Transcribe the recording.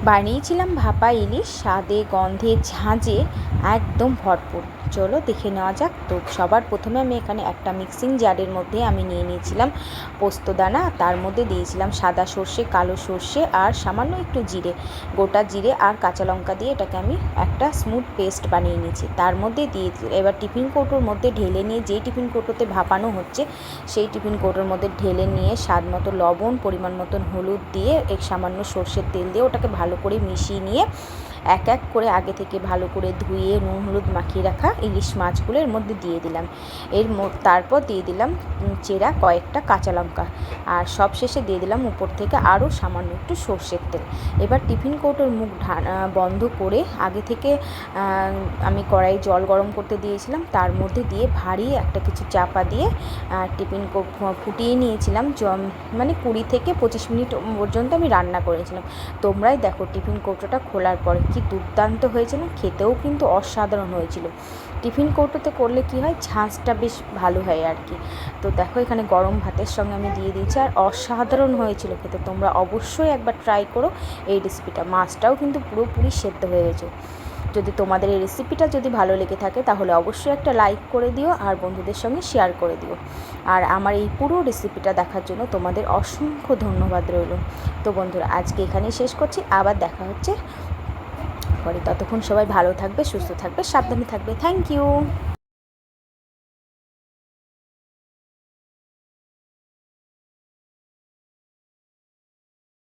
বানিয়েছিলাম ভাপা ইলিশ, স্বাদে গন্ধে ঝাঁঝে একদম ভরপুর। চলো দেখে নেওয়া যাক। তো সবার প্রথমে আমি এখানে একটা মিক্সিং জারের মধ্যে আমি নিয়ে নিয়েছিলাম পোস্তদানা, তার মধ্যে দিয়েছিলাম সাদা সর্ষে, কালো সর্ষে আর সামান্য একটু জিরে, গোটা জিরে আর কাঁচা লঙ্কা দিয়ে এটাকে আমি একটা স্মুথ পেস্ট বানিয়ে নিয়েছি। তার মধ্যে দিয়ে এবার টিফিন কৌটোর মধ্যে ঢেলে নিয়ে, যেই টিফিন কৌটোতে ভাপানো হচ্ছে সেই টিফিন কৌটোর মধ্যে ঢেলে নিয়ে স্বাদ মতো লবণ, পরিমাণ মতন হলুদ দিয়ে এক সামান্য সর্ষের তেল দিয়ে ওটাকে ভালো করে মিশিয়ে নিয়ে এক এক করে আগে থেকে ভালো করে ধুয়ে নুন হলুদ মাখিয়ে রাখা ইলিশ মাছগুলো এর মধ্যে দিয়ে দিলাম। তারপর দিয়ে দিলাম চেরা কয়েকটা কাঁচা লঙ্কা, আর সব শেষে দিয়ে দিলাম উপর থেকে আরও সামান্য একটু সর্ষের তেল। এবার টিফিন কৌটোর মুখ বন্ধ করে আগে থেকে আমি কড়াই জল গরম করতে দিয়েছিলাম, তার মধ্যে দিয়ে ভারী একটা কিছু চাপা দিয়ে টিফিন ফুটিয়ে নিয়েছিলাম। মানে 20 থেকে 25 মিনিট পর্যন্ত আমি রান্না করেছিলাম। তোমরাই দেখো টিফিন কৌটোটা খোলার পরে কি দুর্দান্ত হয়েছে না, খেতেও কিন্তু অসাধারণ হয়েছিল। টিফিন কৌটোতে করলে কি হয়, ঝাঁঝটা বেশ ভালো হয় আর কি। তো দেখো এখানে গরম ভাতের সঙ্গে আমি দিয়ে দিয়েছি, আর অসাধারণ হয়েছিল খেতে। তোমরা অবশ্যই একবার ট্রাই করো এই রেসিপিটা। মাছটাও কিন্তু পুরোপুরি সেদ্ধ হয়ে গেছে। যদি তোমাদের এই রেসিপিটা যদি ভালো লেগে থাকে তাহলে অবশ্যই একটা লাইক করে দিও আর বন্ধুদের সঙ্গে শেয়ার করে দিও। আর আমার এই পুরো রেসিপিটা দেখার জন্য তোমাদের অসংখ্য ধন্যবাদ রইল। তো বন্ধুরা, আজকে এখানেই শেষ করছি, আবার দেখা হচ্ছে পরে। ততক্ষণ সবাই ভালো থাকবে, সুস্থ থাকবে, সাবধানে থাকবে। Thank you.